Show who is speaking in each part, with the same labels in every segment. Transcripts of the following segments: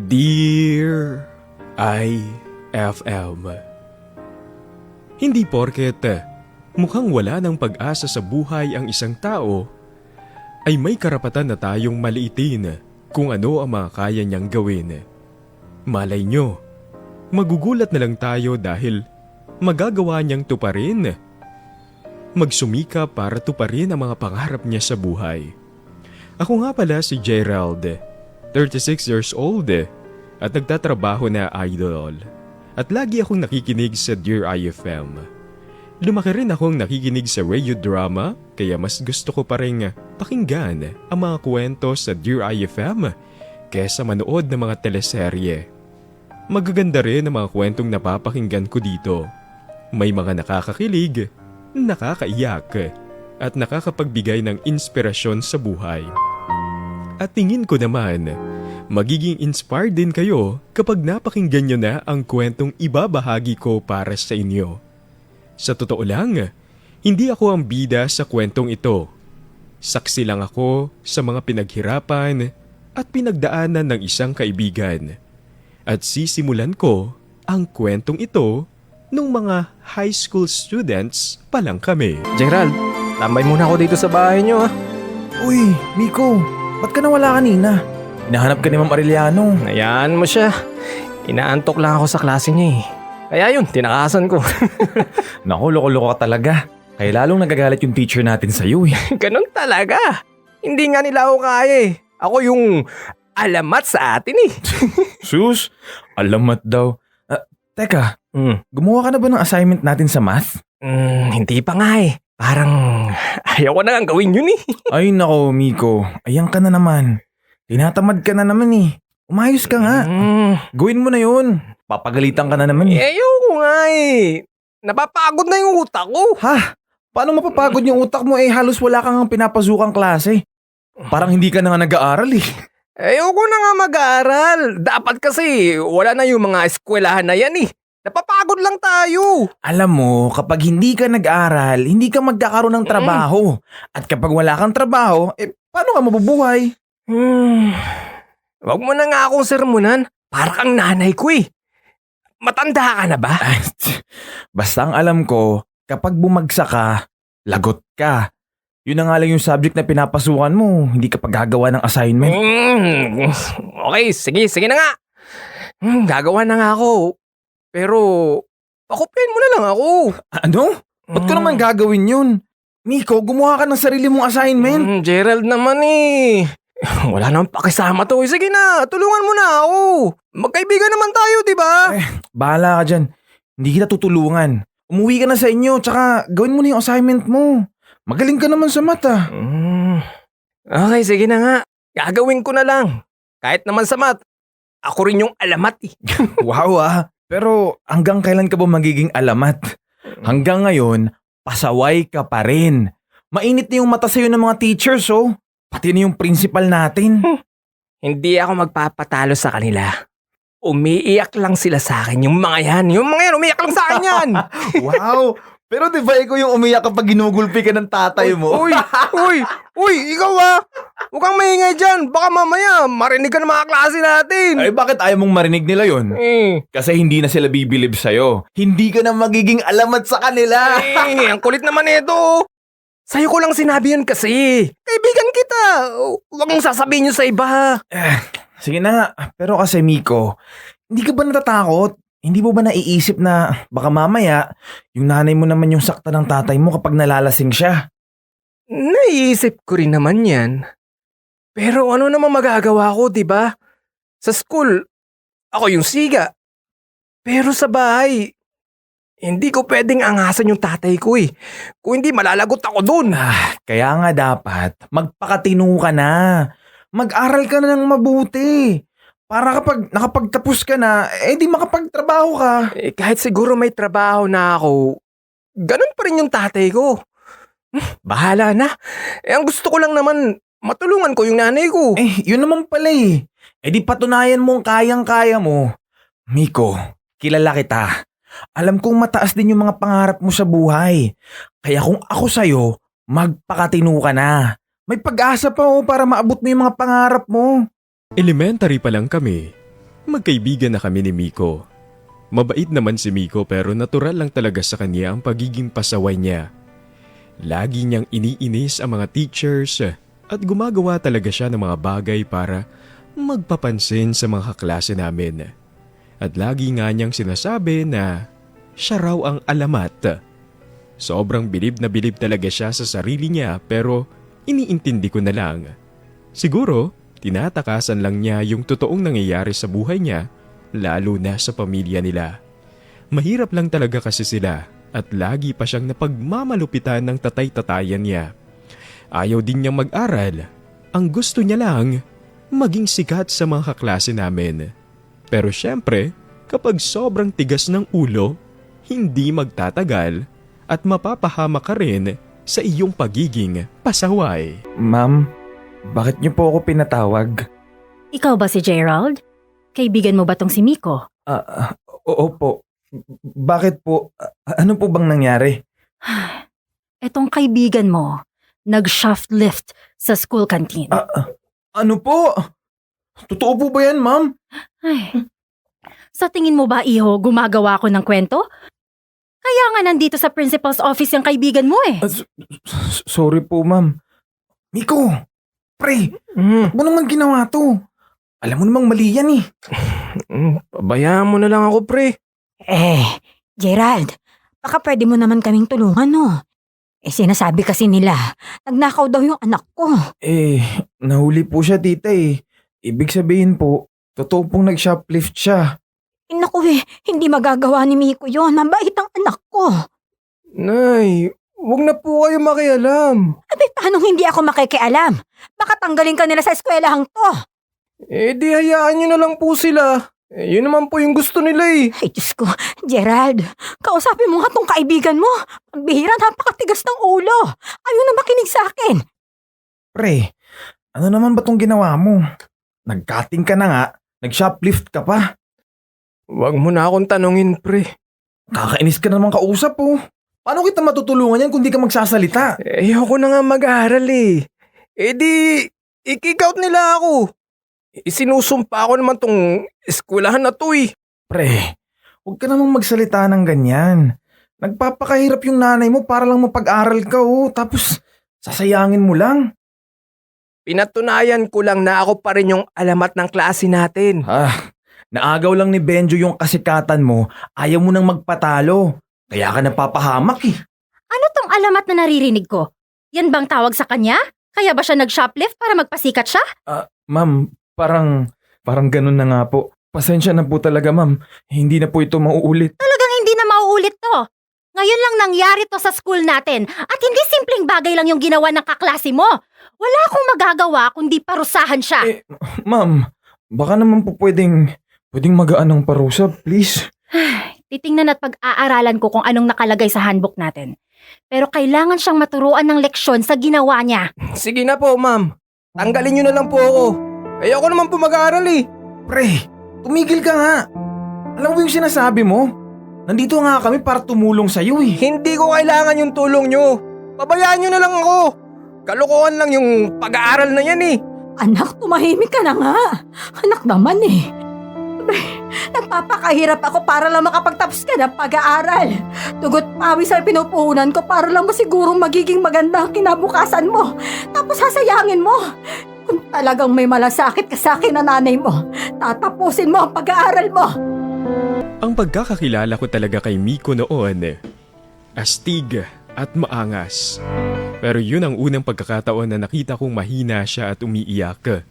Speaker 1: Dear IFM, hindi porket mukhang wala ng pag-asa sa buhay ang isang tao, ay may karapatan na tayong maliitin kung ano ang mga kaya niyang gawin. Malay nyo, magugulat na lang tayo dahil magagawa niyang tuparin. Magsumika para tuparin ang mga pangarap niya sa buhay. Ako nga pala si Gerald, 36 years old at nagtatrabaho na idol. At lagi akong nakikinig sa Dear IFM. Lumaki rin akong nakikinig sa radio drama kaya mas gusto ko pa rin pakinggan ang mga kwento sa Dear IFM kaysa manood ng mga teleserye. Magaganda rin ang mga kwentong napapakinggan ko dito. May mga nakakakilig, nakakaiyak at nakakapagbigay ng inspirasyon sa buhay. At tingin ko naman, magiging inspired din kayo kapag napakinggan nyo na ang kwentong ibabahagi ko para sa inyo. Sa totoo lang, hindi ako ang bida sa kwentong ito. Saksi lang ako sa mga pinaghirapan at pinagdaanan ng isang kaibigan. At sisimulan ko ang kwentong ito nung mga high school students pa lang kami.
Speaker 2: Gerald, tambay muna ako dito sa bahay nyo ah.
Speaker 3: Uy, Miko, ba't ka nawala kanina? Hinahanap ka ni Ma'am Arellano.
Speaker 2: Hayaan mo siya. Inaantok lang ako sa klase niya eh. Kaya yun, tinakasan ko.
Speaker 3: Naku, loko-loko ka talaga. Kaya lalong nagagalit yung teacher natin sa'yo eh.
Speaker 2: Ganun talaga. Hindi nga nila ako kaya eh. Ako yung alamat sa atin eh.
Speaker 3: Sus, alamat daw. Teka, gumawa ka na ba ng assignment natin sa math?
Speaker 2: Hindi pa nga eh. Parang ayaw ko na nga gawin yun eh.
Speaker 3: Ay nako, Miko. Ayan ka na naman. Tinatamad ka na naman eh. Umayos ka nga. Gawin mo na yun. Papagalitan ka na naman eh.
Speaker 2: Ayaw ko nga eh. Napapagod na yung utak ko.
Speaker 3: Ha? Paano mapapagod yung utak mo eh halos wala kang pinapasukang klase? Parang hindi ka na nga nag-aaral eh.
Speaker 2: Ayoko na nga mag-aaral. Dapat kasi wala na yung mga eskwelahan na yan eh. Napapagod lang tayo.
Speaker 3: Alam mo, kapag hindi ka nag-aaral, hindi ka magkakaroon ng trabaho. At kapag wala kang trabaho, paano ka mabubuhay?
Speaker 2: Wag mo na nga akong sermonan. Para kang nanay ko eh. Matanda ka na ba?
Speaker 3: Basta ang alam ko, kapag bumagsak ka, lagot ka. Yun na nga lang yung subject na pinapasukan mo, hindi ka paggagawa ng assignment.
Speaker 2: Okay, sige na nga. Gagawa na nga ako. Pero, pakopyahin mo na lang ako.
Speaker 3: Ano? Ba't ko naman gagawin yun? Miko, gumawa ka ng sarili mong assignment.
Speaker 2: Gerald naman eh. Wala naman pakisama to. Sige na, tulungan mo na ako. Magkaibigan naman tayo, di ba?
Speaker 3: Bahala ka dyan. Hindi kita tutulungan. Umuwi ka na sa inyo, tsaka gawin mo na yung assignment mo. Magaling ka naman sa mata.
Speaker 2: Okay, sige na nga. Gagawin ko na lang. Kahit naman sa math, ako rin yung alamat eh.
Speaker 3: Wow ah. Pero hanggang kailan ka ba magiging alamat? Hanggang ngayon, pasaway ka pa rin. Mainit na yung mata sa'yo ng mga teachers oh. Pati na yung principal natin.
Speaker 2: Hindi ako magpapatalo sa kanila. Umiiyak lang sila sa akin. Yung mga yan, umiiyak lang sa akin yan.
Speaker 3: Wow! Pero di ba ikaw yung umiyak kapag ginugulpi ka ng tatay mo?
Speaker 2: Uy, ikaw ah! Huwag kang maingay dyan. Baka mamaya marinig ka ng mga klase natin.
Speaker 3: Ay bakit ayaw mong marinig nila yun? Kasi hindi na sila bibilib sa'yo. Hindi ka na magiging alamat sa kanila.
Speaker 2: Ang kulit naman ito. Sa'yo ko lang sinabi yan kasi. Kaibigan kita. Huwag mong sasabihin yun sa iba.
Speaker 3: Sige na, pero kasi Miko, hindi ka ba natatakot? Hindi mo ba naiisip na baka mamaya, yung nanay mo naman yung sakta ng tatay mo kapag nalalasing siya?
Speaker 2: Naiisip ko rin naman yan. Pero ano naman magagawa ko, di ba? Sa school, ako yung siga. Pero sa bahay, hindi ko pwedeng angasan yung tatay ko eh. Kung hindi, malalagot ako dun.
Speaker 3: Kaya nga dapat, magpakatino ka na. Mag-aral ka na ng mabuti. Para kapag nakapagtapos ka na, di makapagtrabaho ka.
Speaker 2: Kahit siguro may trabaho na ako, ganun pa rin yung tatay ko. Bahala na. Ang gusto ko lang naman, matulungan ko yung nanay ko.
Speaker 3: Yun naman pala eh. Di patunayan mong kayang-kaya mo. Miko, kilala kita. Alam kong mataas din yung mga pangarap mo sa buhay. Kaya kung ako sa'yo, magpakatino ka na. May pag-asa pa para maabot mo yung mga pangarap mo.
Speaker 1: Elementary pa lang kami, Magkaibigan na kami ni Miko. Mabait naman si Miko pero natural lang talaga sa kanya ang pagiging pasaway niya. Lagi niyang iniinis ang mga teachers at gumagawa talaga siya ng mga bagay para magpapansin sa mga kaklase namin. At lagi nga niyang sinasabi na siya raw ang alamat. Sobrang bilib na bilib talaga siya sa sarili niya pero iniintindi ko na lang. Siguro, tinatakasan lang niya yung totoong nangyayari sa buhay niya, lalo na sa pamilya nila. Mahirap lang talaga kasi sila at lagi pa siyang napagmamalupitan ng tatay-tatayan niya. Ayaw din niyang mag-aral. Ang gusto niya lang, maging sikat sa mga kaklase namin. Pero syempre, kapag sobrang tigas ng ulo, hindi magtatagal at mapapahama ka rin sa iyong pagiging pasaway.
Speaker 3: Ma'am, bakit niyo po ako pinatawag?
Speaker 4: Ikaw ba si Gerald? Kaibigan mo ba tong si Miko?
Speaker 3: Oo po. Bakit po? Ano po bang nangyari?
Speaker 4: Etong kaibigan mo, nag-shaft lift sa school canteen.
Speaker 3: Ano po? Totoo po ba yan, ma'am?
Speaker 4: Ay, sa tingin mo ba, iho, gumagawa ko ng kwento? Kaya nga nandito sa principal's office yung kaibigan mo eh.
Speaker 3: Sorry po, ma'am. Miko, pre, ba't mo naman ginawa to? Alam mo namang mali yan eh.
Speaker 2: Pabayaan mo na lang ako, pre.
Speaker 5: Gerald, baka pwede mo naman kaming tulungan, no? Sinasabi kasi nila, nagnakaw daw yung anak ko.
Speaker 3: Nahuli po siya, tita eh. Ibig sabihin po, totoo pong nag-shoplift siya.
Speaker 5: Naku hindi magagawa ni Miko yun. Mabait ang anak ko.
Speaker 2: Nay, wag na po kayo makialam.
Speaker 5: Paano hindi ako makikialam? Baka tanggalin ka nila sa eskwelahang to.
Speaker 2: Di hayaan nyo na lang po sila. Yun naman po yung gusto nila eh.
Speaker 5: Ay, Diyos ko. Gerald, kausapin mo nga tong kaibigan mo. Ang bihira, napakatigas ng ulo. Ayaw na makinig sa akin.
Speaker 3: Pre, ano naman ba tong ginawa mo? Nag-cutting ka na nga, nag-shoplift ka pa.
Speaker 2: Wag mo na akong tanungin, pre.
Speaker 3: Kakainis ka naman kausap po. Paano kita matutulungan yan kung di ka magsasalita?
Speaker 2: Ayoko na nga mag-aaral eh. Di, i-kick out nila ako. Isinusumpa ko naman tong eskwelahan na to eh.
Speaker 3: Pre, huwag ka namang magsalita ng ganyan. Nagpapakahirap yung nanay mo para lang mapag-aral ka tapos sasayangin mo lang.
Speaker 2: Pinatunayan ko lang na ako pa rin yung alamat ng klase natin.
Speaker 3: Naagaw lang ni Benjo yung kasikatan mo, ayaw mo nang magpatalo. Kaya ka napapahamak eh.
Speaker 4: Ano tong alamat na naririnig ko? Yan bang tawag sa kanya? Kaya ba siya nag-shoplift para magpasikat siya?
Speaker 3: Ma'am, parang ganun na nga po. Pasensya na po talaga, ma'am. Hindi na po ito mauulit.
Speaker 4: Talagang hindi na mauulit to. Ngayon lang nangyari to sa school natin at hindi simpleng bagay lang yung ginawa ng kaklase mo. Wala akong magagawa kundi parusahan siya.
Speaker 3: Ma'am, baka naman po pwedeng magaan ng parusa, please.
Speaker 4: Titingnan at pag-aaralan ko kung anong nakalagay sa handbook natin. Pero kailangan siyang maturuan ng leksyon sa ginawa niya.
Speaker 2: Sige na po, ma'am. Tanggalin nyo na lang po ako. Ayoko naman po mag-aaral eh.
Speaker 3: Pre, tumigil ka nga. Alam mo yung sinasabi mo? Nandito nga kami para tumulong sa'yo eh.
Speaker 2: Hindi ko kailangan yung tulong nyo. Pabayaan nyo na lang ako. Kalokohan lang yung pag-aaral na yan eh.
Speaker 5: Anak, tumahimik ka na nga. Anak naman eh. Nagpapakahirap ako para lang makapagtapos ka ng pag-aaral. Tugot pawis ang pinupuhunan ko para lang masigurong magiging maganda ang kinabukasan mo. Tapos sasayangin mo. Kung talagang may malasakit ka sa akin na nanay mo, tatapusin mo ang pag-aaral mo.
Speaker 1: Ang pagkakakilala ko talaga kay Miko noon, astig at maangas. Pero yun ang unang pagkakataon na nakita kong mahina siya at umiiyak.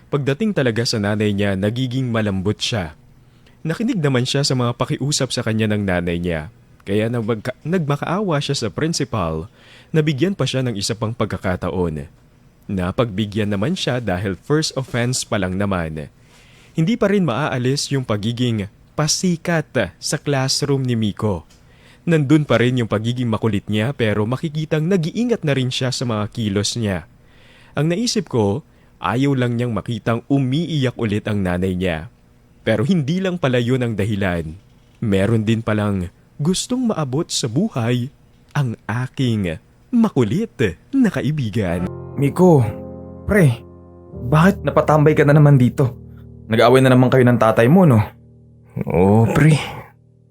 Speaker 1: Pagdating talaga sa nanay niya, nagiging malambot siya. Nakinig naman siya sa mga pakiusap sa kanya ng nanay niya. Kaya nagmakaawa siya sa principal na bigyan pa siya ng isa pang pagkakataon. Napagbigyan naman siya dahil first offense pa lang naman. Hindi pa rin maaalis yung pagiging pasikat sa classroom ni Miko. Nandun pa rin yung pagiging makulit niya pero makikitang nag-iingat na rin siya sa mga kilos niya. Ang naisip ko, ayaw lang niyang makitang umiiyak ulit ang nanay niya. Pero hindi lang pala yun ang dahilan. Meron din palang gustong maabot sa buhay ang aking makulit na kaibigan.
Speaker 3: Miko, pre, bakit napatambay ka na naman dito? Nag-aaway na naman kayo ng tatay mo, no?
Speaker 2: Oo, pre.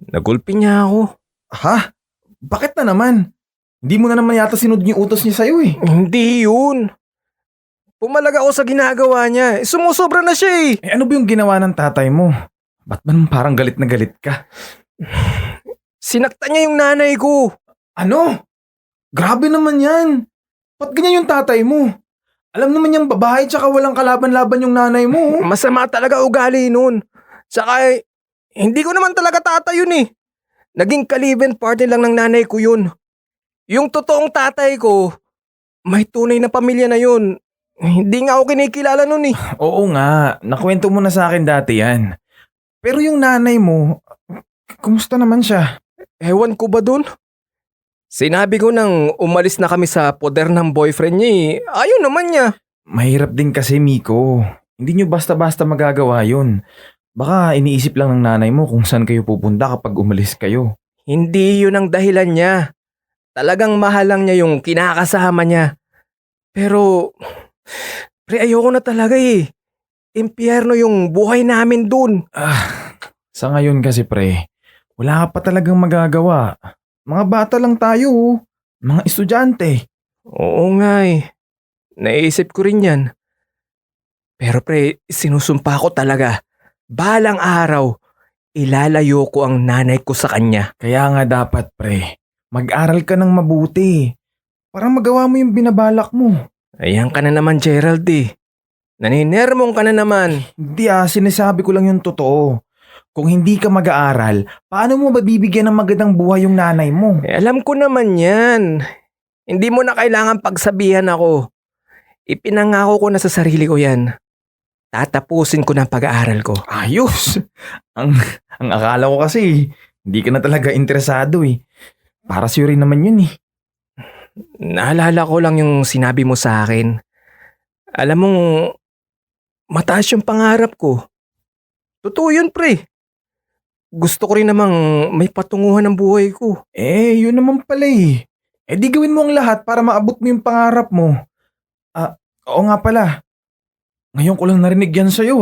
Speaker 2: Nagulpi niya ako.
Speaker 3: Ha? Bakit na naman? Hindi mo na naman yata sinunod yung utos niya sa'yo eh.
Speaker 2: Hindi yun. Pumalag ako sa ginagawa niya. Sumusobra na siya eh.
Speaker 3: Eh ano ba yung ginawa ng tatay mo? Ba't ba naman parang galit na galit ka?
Speaker 2: Sinaktan niya yung nanay ko.
Speaker 3: Ano? Grabe naman yan. Ba't ganyan yung tatay mo? Alam naman yung babae tsaka walang kalaban-laban yung nanay mo.
Speaker 2: Masama talaga ugali nun. Saka hindi ko naman talaga tatay yun eh. Naging ka-live-in partner lang ng nanay ko yun. Yung totoong tatay ko, may tunay na pamilya na yun. Hindi nga ako kinikilala nun eh.
Speaker 3: Oo nga, nakwento mo na sa akin dati yan. Pero yung nanay mo, kumusta naman siya?
Speaker 2: Ewan ko ba dun? Sinabi ko nang umalis na kami sa poder ng boyfriend niya eh. Ayaw naman niya.
Speaker 3: Mahirap din kasi, Miko. Hindi nyo basta-basta magagawa yun. Baka iniisip lang ng nanay mo kung saan kayo pupunta kapag umalis kayo.
Speaker 2: Hindi yun ang dahilan niya. Talagang mahal lang niya yung kinakasama niya. Pero, pre, ayoko na talaga eh. Impyerno yung buhay namin dun.
Speaker 3: Sa ngayon kasi, pre, wala ka pa talagang magagawa. Mga bata lang tayo, oh. Mga estudyante.
Speaker 2: Oo nga eh. Naisip ko rin yan. Pero pre, sinusumpa ko talaga. Balang araw, ilalayo ko ang nanay ko sa kanya.
Speaker 3: Kaya nga dapat, pre, mag-aral ka ng mabuti. Para magawa mo yung binabalak mo.
Speaker 2: Ayan ka na naman, Gerald eh. Naninermong ka na naman.
Speaker 3: Hindi sinasabi ko lang yung totoo. Kung hindi ka mag-aaral, paano mo mabibigyan ng magandang buhay yung nanay mo?
Speaker 2: Alam ko naman yan. Hindi mo na kailangan pagsabihan ako. Ipinangako ko na sa sarili ko yan. Tatapusin ko na ang pag-aaral ko.
Speaker 3: Ayos! ang akala ko kasi, hindi ka na talaga interesado eh. Para sa'yo rin naman yun eh.
Speaker 2: Naalala ko lang yung sinabi mo sa akin. Alam mong, mataas yung pangarap ko. Totoo yun, pre. Gusto ko rin namang may patunguhan ng buhay ko.
Speaker 3: Yun naman pala eh. Di gawin mo ang lahat para maabot mo yung pangarap mo. Oo nga pala. Ngayon ko lang narinig yan sa'yo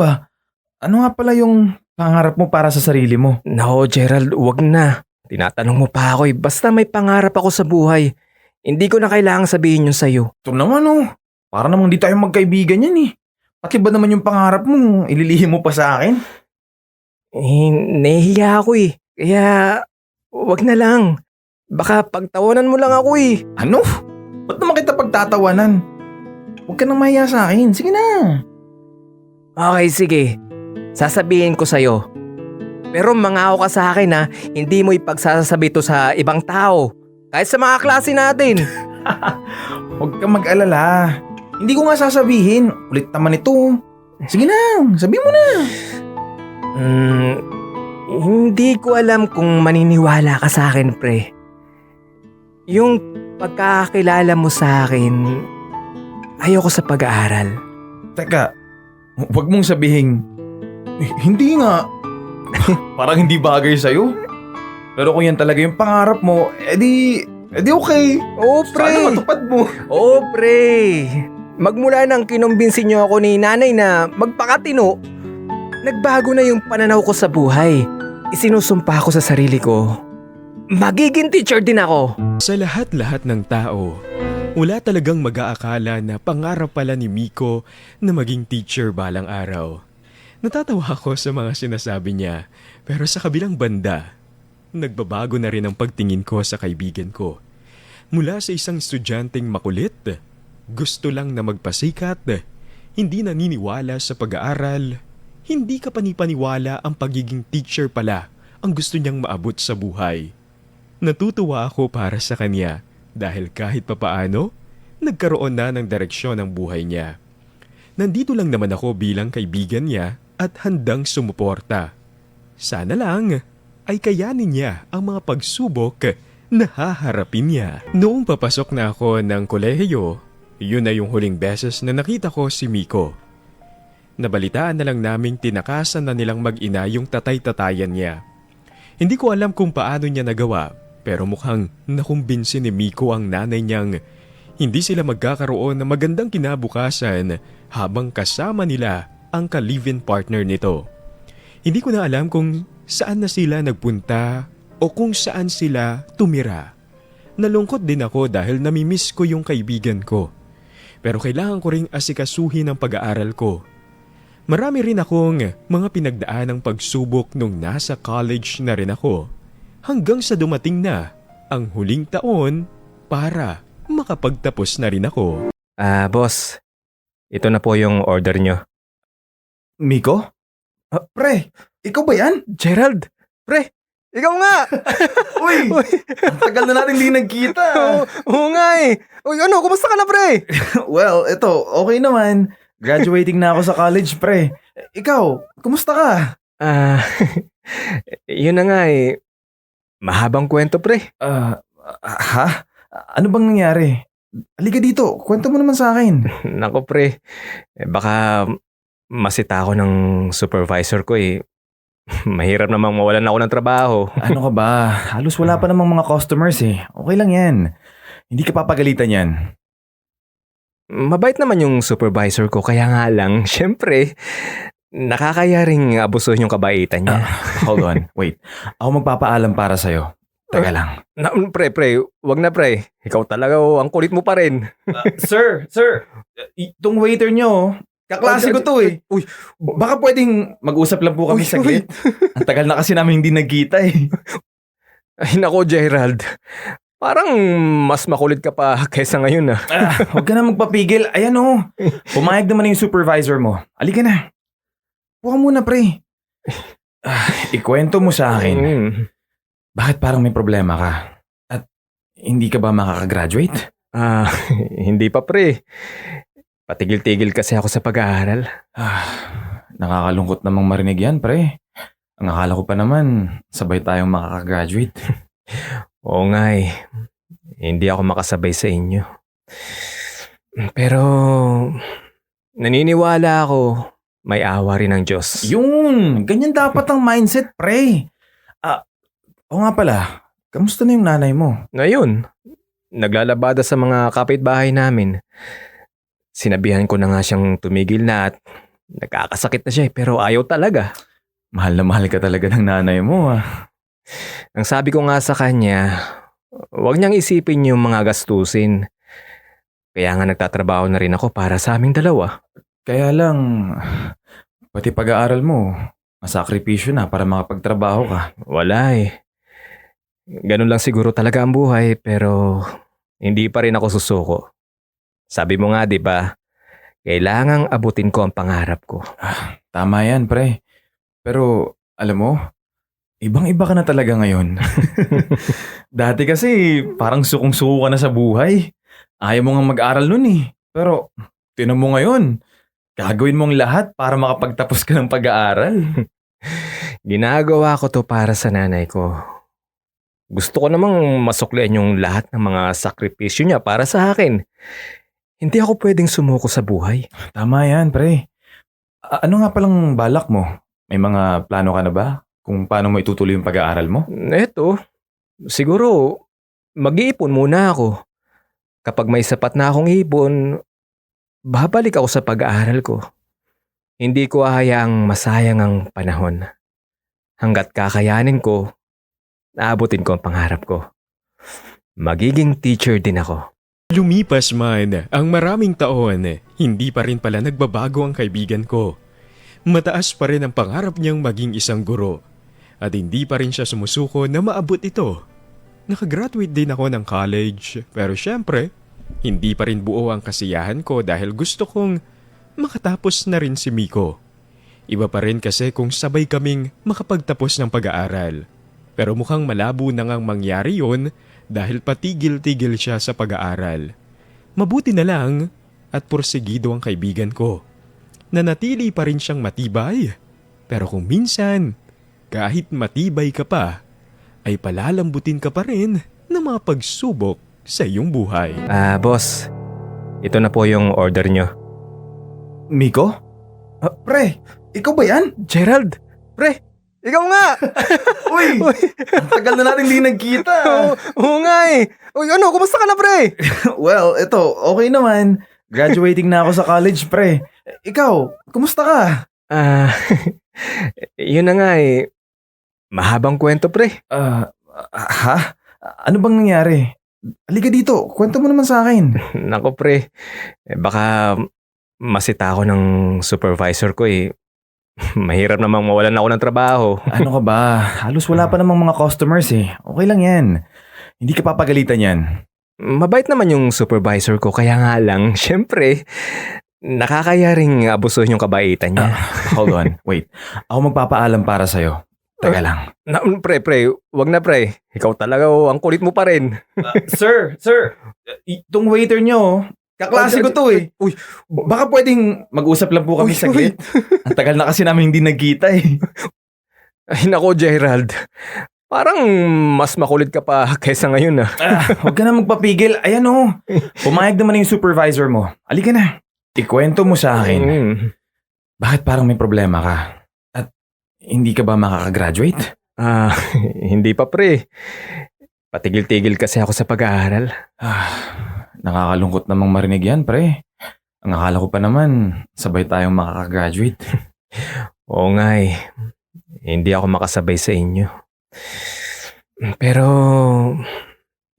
Speaker 3: Ano nga pala yung pangarap mo para sa sarili mo?
Speaker 2: No, Gerald, wag na. Tinatanong mo pa ako eh. Basta may pangarap ako sa buhay. Hindi ko na kailangang sabihin yun sa'yo.
Speaker 3: Ito naman para namang di tayo magkaibigan yan eh. Pati ba naman yung pangarap mo, ililihim mo pa sa akin?
Speaker 2: Nahihiya ako eh. Kaya, wag na lang. Baka pagtawanan mo lang ako eh.
Speaker 3: Ano? Ba't naman kita pagtatawanan? Huwag ka nang mahiya sa akin. Sige na.
Speaker 2: Okay, sige. Sasabihin ko sa'yo. Pero mangako ka sa akin hindi mo ipagsasabi to sa ibang tao. Kahit sa mga klase natin.
Speaker 3: Huwag kang mag-alala. Hindi ko nga sasabihin. Ulit naman ito. Sige na, sabihin mo na.
Speaker 2: Hindi ko alam kung maniniwala ka sa akin, pre. Yung pagkakakilala mo sa akin, ayoko sa pag-aaral.
Speaker 3: Teka, huwag mong sabihin, hindi nga. Parang hindi bagay sa'yo. Pero kung yan talaga yung pangarap mo, edi okay.
Speaker 2: Oo, pre.
Speaker 3: Sana matupad mo.
Speaker 2: Oo, pre. Magmula nang kinumbinsin niyo ako ni nanay na magpakatino, nagbago na yung pananaw ko sa buhay. Isinusumpa ko sa sarili ko. Magiging teacher din ako.
Speaker 1: Sa lahat-lahat ng tao, wala talagang mag-aakala na pangarap pala ni Miko na maging teacher balang araw. Natatawa ako sa mga sinasabi niya, pero sa kabilang banda, nagbabago na rin ang pagtingin ko sa kaibigan ko. Mula sa isang estudyanteng makulit, gusto lang na magpasikat, hindi naniniwala sa pag-aaral, hindi ka panipaniwala ang pagiging teacher pala ang gusto niyang maabot sa buhay. Natutuwa ako para sa kanya dahil kahit papaano, nagkaroon na ng direksyon ang buhay niya. Nandito lang naman ako bilang kaibigan niya at handang sumuporta. Sana lang ay kayanin niya ang mga pagsubok na haharapin niya. Noong papasok na ako ng kolehiyo, yun na yung huling beses na nakita ko si Miko. Nabalitaan na lang naming tinakasan na nilang mag-ina yung tatay-tatayan niya. Hindi ko alam kung paano niya nagawa, pero mukhang nakumbinsi ni Miko ang nanay niyang hindi sila magkakaroon ng magandang kinabukasan habang kasama nila ang ka-live-in partner nito. Hindi ko na alam kung saan na sila nagpunta o kung saan sila tumira. Nalungkot din ako dahil namimiss ko yung kaibigan ko. Pero kailangan ko ring asikasuhin ang pag-aaral ko. Marami rin akong mga pinagdaan ng pagsubok nung nasa college na rin ako. Hanggang sa dumating na ang huling taon para makapagtapos na rin ako.
Speaker 2: Boss. Ito na po yung order nyo.
Speaker 3: Miko? Pre, ikaw ba yan?
Speaker 2: Gerald! Pre! Ikaw nga!
Speaker 3: Uy! Ang tagal na natin di nagkita.
Speaker 2: Oo nga eh! Uy, ano? Kumusta ka na, pre?
Speaker 3: Well, ito, okay naman. Graduating na ako sa college, pre. Ikaw, kumusta ka?
Speaker 2: Yun na nga eh. Mahabang kwento, pre.
Speaker 3: Ha? Ano bang nangyari? Halika dito, kwento mo naman sa akin.
Speaker 2: Nako, pre. Baka masita ako ng supervisor ko eh. Mahirap namang mawalan ako ng trabaho.
Speaker 3: Ano ka ba? Halos wala pa namang mga customers eh. Okay lang yan. Hindi ka papagalitan yan.
Speaker 2: Mabait naman yung supervisor ko, kaya nga lang, syempre, nakakaya ring abusuhin yung kabaitan niya.
Speaker 3: Hold on, wait. Ako magpapaalam para sa'yo. Teka lang.
Speaker 2: Pre, wag na pre. Ikaw talaga ang kulit mo pa rin.
Speaker 3: Sir, itong waiter nyo, kaklase ko to eh.
Speaker 2: Uy,
Speaker 3: Baka pwedeng mag-usap lang po kami saglit. Ang tagal na kasi namin hindi nagkita eh.
Speaker 2: Ay nako, Gerald. Parang mas makulit ka pa kaysa ngayon ah.
Speaker 3: Huwag ka na magpapigil. Ayan oh. Pumayag naman yung supervisor mo. Halika na. Puha muna pre. Ikwento mo sa akin. Bakit parang may problema ka? At hindi ka ba makakagraduate?
Speaker 2: Hindi pa pre. Patigil-tigil kasi ako sa pag-aaral.
Speaker 3: Nakakalungkot namang marinig yan pre. Ang akala ko pa naman, sabay tayong makakagraduate.
Speaker 2: Oo nga eh. Hindi ako makasabay sa inyo. Pero naniniwala ako may awa rin ng Diyos.
Speaker 3: Yun! Ganyan dapat ang mindset, pre. Oo nga pala, kamusta na yung nanay mo?
Speaker 2: Ngayon, naglalabada sa mga kapitbahay namin. Sinabihan ko na nga siyang tumigil na at nagkakasakit na siya pero ayaw talaga.
Speaker 3: Mahal na mahal ka talaga ng nanay mo ah.
Speaker 2: Ang sabi ko nga sa kanya, huwag niyang isipin yung mga gastusin. Kaya nga nagtatrabaho na rin ako para sa aming dalawa.
Speaker 3: Kaya lang, pati pag-aaral mo, masakripisyo na para makapagtrabaho ka.
Speaker 2: Wala eh. Ganun lang siguro talaga ang buhay pero hindi pa rin ako susuko. Sabi mo nga, di ba? Kailangang abutin ko ang pangarap ko.
Speaker 3: Tama yan, pre. Pero, alam mo, ibang-iba ka na talaga ngayon. Dati kasi, parang sukong-suko ka na sa buhay. Ayaw mo nga mag-aral nun eh. Pero, tinan mo ngayon, gagawin mong lahat para makapagtapos ka ng pag-aaral.
Speaker 2: Ginagawa ko to para sa nanay ko. Gusto ko namang masuklian yung lahat ng mga sakripisyo niya para sa akin. Hindi ako pwedeng sumuko sa buhay.
Speaker 3: Tama yan, pre. Ano nga palang balak mo? May mga plano ka na ba? Kung paano mo itutuloy yung pag-aaral mo?
Speaker 2: Eto, siguro mag-iipon muna ako. Kapag may sapat na akong ipon, babalik ako sa pag-aaral ko. Hindi ko hayaang masayang ang panahon. Hanggat kakayanin ko, naabutin ko ang pangarap ko. Magiging teacher din ako.
Speaker 1: Lumipas man ang maraming taon, hindi pa rin pala nagbabago ang kaibigan ko. Mataas pa rin ang pangarap niyang maging isang guro. At hindi pa rin siya sumusuko na maabot ito. Nakagraduate din ako ng college pero syempre, hindi pa rin buo ang kasiyahan ko dahil gusto kong makatapos na rin si Miko. Iba pa rin kasi kung sabay kaming makapagtapos ng pag-aaral. Pero mukhang malabo na ngang mangyari yun dahil patigil-tigil siya sa pag-aaral. Mabuti na lang at porsigido ang kaibigan ko. Nanatili pa rin siyang matibay. Pero kung minsan, kahit matibay ka pa, ay palalambutin ka pa rin ng mga pagsubok sa iyong buhay.
Speaker 2: Boss, ito na po yung order nyo.
Speaker 3: Miko? Pre, ikaw ba yan?
Speaker 2: Gerald, pre, ikaw nga!
Speaker 3: Uy! Ang tagal na natin di nagkita.
Speaker 2: Oo nga eh. Uy, ano, kumusta ka na pre?
Speaker 3: Well, ito, okay naman. Graduating na ako sa college, pre. Ikaw, kumusta ka?
Speaker 2: Ah, yun na nga eh. Mahabang kwento, pre.
Speaker 3: Ha? Ano bang nangyari? Halika dito, kwento mo naman sa akin.
Speaker 2: Nako, pre. Baka masita ako ng supervisor ko eh. Mahirap namang mawalan ako ng trabaho.
Speaker 3: Ano ka ba? Halos wala pa namang mga customers eh. Okay lang yan. Hindi ka papagalitan yan.
Speaker 2: Mabait naman yung supervisor ko, kaya nga lang, syempre, nakakaya ring abusuhin yung kabaitan niya.
Speaker 3: Hold on, wait. Ako magpapaalam para sa'yo. Teka lang.
Speaker 2: Pre, wag na pre. Ikaw talaga ang kulit mo pa rin.
Speaker 3: Sir, itong waiter nyo, kaklase ko to eh.
Speaker 2: Uy,
Speaker 3: Baka pwedeng mag-usap lang po kami
Speaker 2: Uy,
Speaker 3: saglit. Ang tagal na kasi namin hindi nagkita eh.
Speaker 2: ay nako Gerald. Parang mas makulit ka pa kaysa ngayon ah.
Speaker 3: Huwag ka na magpapigil. Ayan oh. Pumayag naman na yung supervisor mo. Halika na. Ikwento mo sa akin. Bakit parang may problema ka? At hindi ka ba makakagraduate?
Speaker 2: Hindi pa pre. Patigil-tigil kasi ako sa pag-aaral.
Speaker 3: Nakakalungkot namang marinig yan, pre. Ang akala ko pa naman, sabay tayong makakagraduate.
Speaker 2: Oo nga eh. Hindi ako makasabay sa inyo. Pero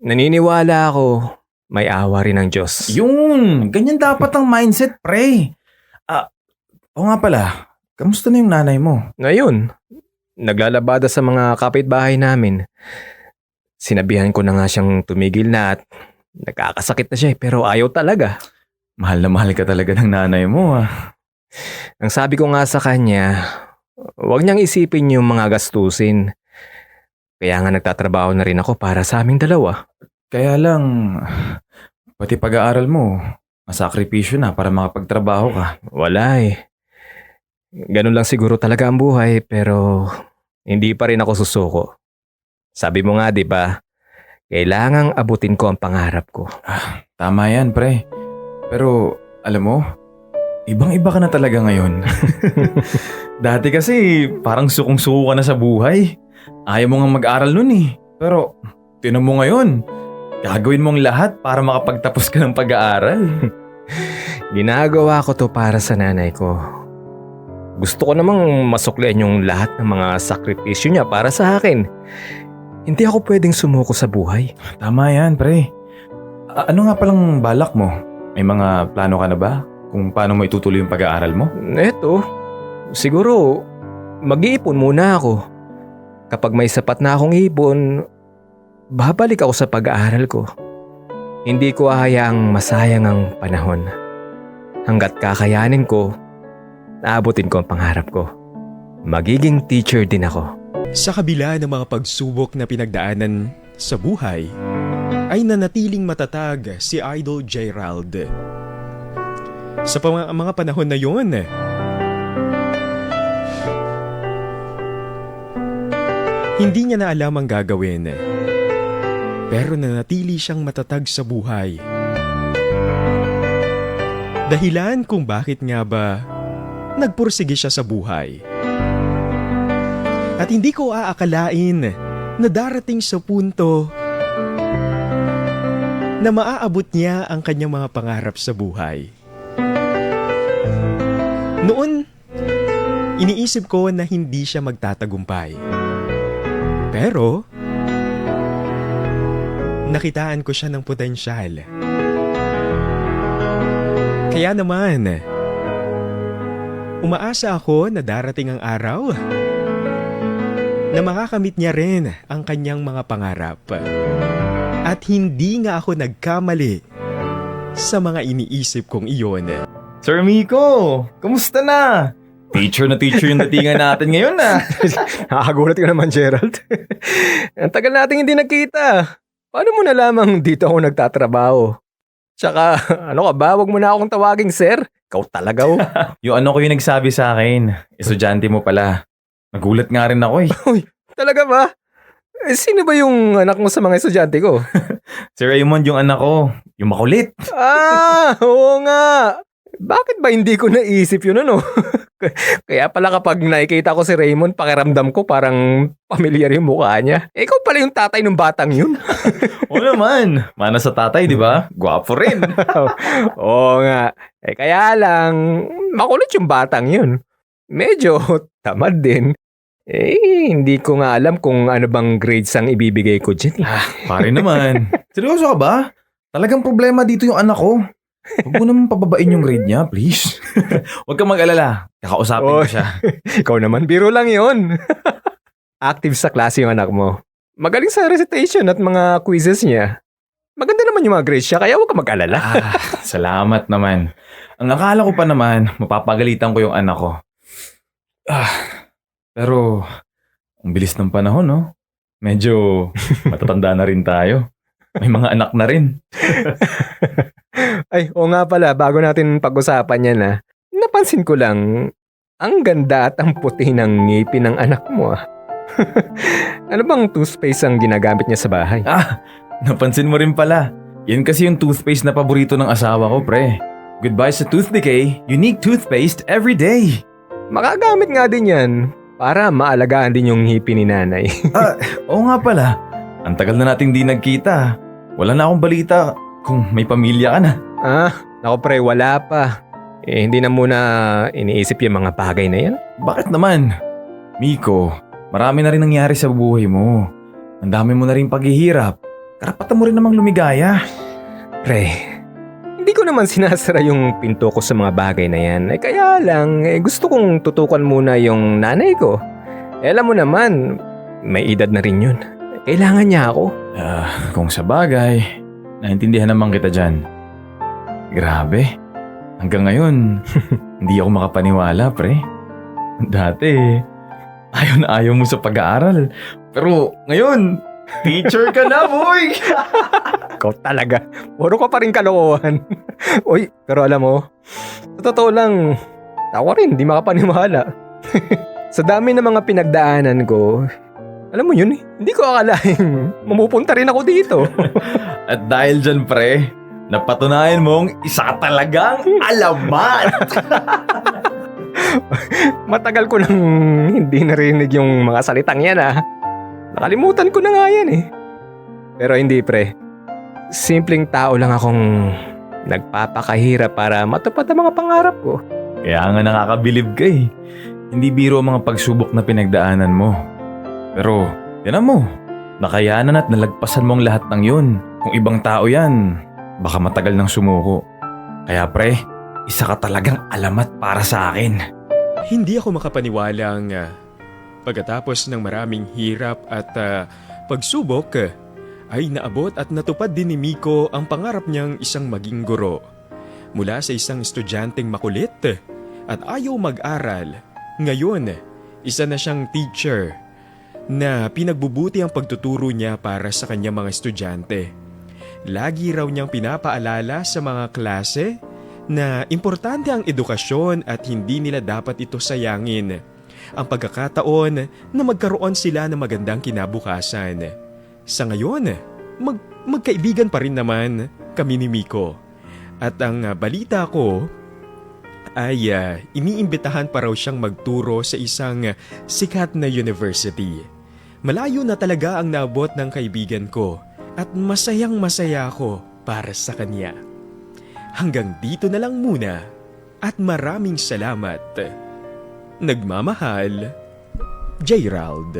Speaker 2: naniniwala ako may awa rin ng Diyos.
Speaker 3: Yun! Ganyan dapat ang mindset, pre. Oo nga pala. Kamusta na yung nanay mo?
Speaker 2: Ngayon, naglalabada sa mga kapitbahay namin. Sinabihan ko na nga siyang tumigil na at nagkakasakit na siya pero ayaw talaga.
Speaker 3: Mahal na mahal ka talaga ng nanay mo ah.
Speaker 2: Ang sabi ko nga sa kanya, huwag niyang isipin yung mga gastusin. Kaya nga nagtatrabaho na rin ako para sa aming dalawa.
Speaker 3: Kaya lang, pati pag-aaral mo, masakripisyo na para makapagtrabaho ka.
Speaker 2: Wala eh. Ganun lang siguro talaga ang buhay pero hindi pa rin ako susuko. Sabi mo nga 'di ba, kailangang abutin ko ang pangarap ko.
Speaker 3: Tama yan, pre. Pero, alam mo, ibang-iba ka na talaga ngayon. Dati kasi, parang sukong-suko ka na sa buhay. Ayaw mo nga mag-aral nun eh. Pero, tinan mo ngayon, gagawin mong lahat para makapagtapos ka ng pag-aaral.
Speaker 2: Ginagawa ko to para sa nanay ko. Gusto ko namang masuklian yung lahat ng mga sakripisyo niya para sa akin. Hindi ako pwedeng sumuko sa buhay.
Speaker 3: Tama yan, pre. Ano nga palang balak mo? May mga plano ka na ba? Kung paano mo itutuloy yung pag-aaral mo?
Speaker 2: Eto, siguro mag-iipon muna ako. Kapag may sapat na akong ipon, babalik ako sa pag-aaral ko. Hindi ko hahayaang masayang ang panahon. Hanggat kakayanin ko, naabutin ko ang pangarap ko. Magiging teacher din ako.
Speaker 1: Sa kabila ng mga pagsubok na pinagdaanan sa buhay, ay nanatiling matatag si Idol Gerald. Sa mga panahon na yon, hindi niya na alam ang gagawin. Pero nanatili siyang matatag sa buhay. Dahilan kung bakit nga ba nagpursige siya sa buhay. At hindi ko aakalain na darating sa punto na maaabot niya ang kanyang mga pangarap sa buhay. Noon, iniisip ko na hindi siya magtatagumpay. Pero, nakitaan ko siya ng potensyal. Kaya naman, umaasa ako na darating ang araw na makakamit niya rin ang kanyang mga pangarap. At hindi nga ako nagkamali sa mga iniisip kong iyon.
Speaker 3: Sir Miko, kamusta na? Teacher na teacher yung datingan natin ngayon ah.
Speaker 2: Nakakagulat ka naman, Gerald. Ang tagal nating hindi nagkita. Paano mo nalamang dito ako nagtatrabaho? Tsaka, ano ka ba? Huwag mo na akong tawaging sir. Ikaw talaga oh.
Speaker 3: Yung ano ko yung nagsabi sa akin, estudyante mo pala. Nagulat nga rin ako eh.
Speaker 2: Talaga ba? Sino ba yung anak mo sa mga estudyante ko?
Speaker 3: Si Raymond yung anak ko, yung makulit.
Speaker 2: Oo nga. Bakit ba hindi ko naisip yun ano? Kaya pala kapag nakikita ko si Raymond, pakiramdam ko parang pamilyar yung mukha niya. Ikaw pala yung tatay ng batang yun.
Speaker 3: Oo naman. Mana sa tatay, di ba? Gwapo rin.
Speaker 2: Oo nga. Kaya lang, makulit yung batang yun. Medyo tamad din. Hindi ko nga alam kung ano bang grades ang ibibigay ko dyan.
Speaker 3: Pare naman. Seryoso ka ba? Talagang problema dito yung anak ko. Huwag mo naman pababain yung grade niya, please. Huwag kang mag-alala. Kakausapin ko
Speaker 2: Oy.
Speaker 3: siya.
Speaker 2: Ikaw naman, biro lang yun. Active sa klase yung anak mo. Magaling sa recitation at mga quizzes niya. Maganda naman yung mga grades siya, kaya huwag kang mag-alala.
Speaker 3: Salamat naman. Ang akala ko pa naman, mapapagalitan ko yung anak ko. Pero, ang bilis ng panahon, no? Medyo matatanda na rin tayo. May mga anak na rin.
Speaker 2: Ay, oo nga pala, bago natin pag-usapan yan napansin ko lang, ang ganda at ang puti ng ngipin ng anak mo. Ano bang toothpaste ang ginagamit niya sa bahay?
Speaker 3: Napansin mo rin pala. Yan kasi yung toothpaste na paborito ng asawa ko, pre. Goodbye sa tooth decay, unique toothpaste every day.
Speaker 2: Makagamit nga din yan para maalagaan din yung ngipin ni nanay.
Speaker 3: Oo nga pala. Ang tagal na nating di nagkita. Wala na akong balita kung may pamilya ka na.
Speaker 2: Naku pre, wala pa. Hindi na muna iniisip yung mga bagay na yan.
Speaker 3: Bakit naman? Miko, marami na rin nangyari sa buhay mo. Ang dami mo na rin paghihirap. Karapatan mo rin namang lumigaya.
Speaker 2: Pre, hindi ko naman sinasara yung pinto ko sa mga bagay na yan. Kaya lang, gusto kong tutukan muna yung nanay ko. Alam mo naman, may edad na rin yun. Kailangan niya ako.
Speaker 3: Kung sa bagay, naintindihan naman kita dyan. Grabe. Hanggang ngayon, hindi ako makapaniwala, pre. Dati, ayaw na ayaw mo sa pag-aaral. Pero ngayon, teacher ka na, boy!
Speaker 2: Ikaw talaga. Puro ka pa rin kalokohan. Uy, pero alam mo, sa totoo lang, ako rin, di makapaniwala. Sa dami ng mga pinagdaanan ko, alam mo yun hindi ko akalain mamupunta rin ako dito.
Speaker 3: At dahil dyan, pre, napatunayan mong isa talagang alamat!
Speaker 2: Matagal ko nang hindi narinig yung mga salitang yan Nakalimutan ko na nga yan Pero hindi pre. Simpleng tao lang akong nagpapakahirap para matupad ang mga pangarap ko.
Speaker 3: Kaya nga nakakabilib ka Hindi biro ang mga pagsubok na pinagdaanan mo. Pero, tinan mo, nakayanan at nalagpasan mo ang lahat ng yun. Kung ibang tao yan, baka matagal nang sumuko. Kaya pre, isa ka talagang alamat para sa akin.
Speaker 1: Hindi ako makapaniwalang pagkatapos ng maraming hirap at pagsubok ay naabot at natupad din ni Miko ang pangarap niyang isang maging guro. Mula sa isang estudyanteng makulit at ayaw mag-aral, ngayon isa na siyang teacher na pinagbubuti ang pagtuturo niya para sa kanyang mga estudyante. Lagi raw niyang pinapaalala sa mga klase na importante ang edukasyon at hindi nila dapat ito sayangin. Ang pagkakataon na magkaroon sila ng magandang kinabukasan. Sa ngayon, magkaibigan pa rin naman kami ni Miko. At ang balita ko ay iniimbitahan pa raw siyang magturo sa isang sikat na university. Malayo na talaga ang naabot ng kaibigan ko at masayang-masaya ako para sa kanya. Hanggang dito na lang muna at maraming salamat. Nagmamahal, Jayrald.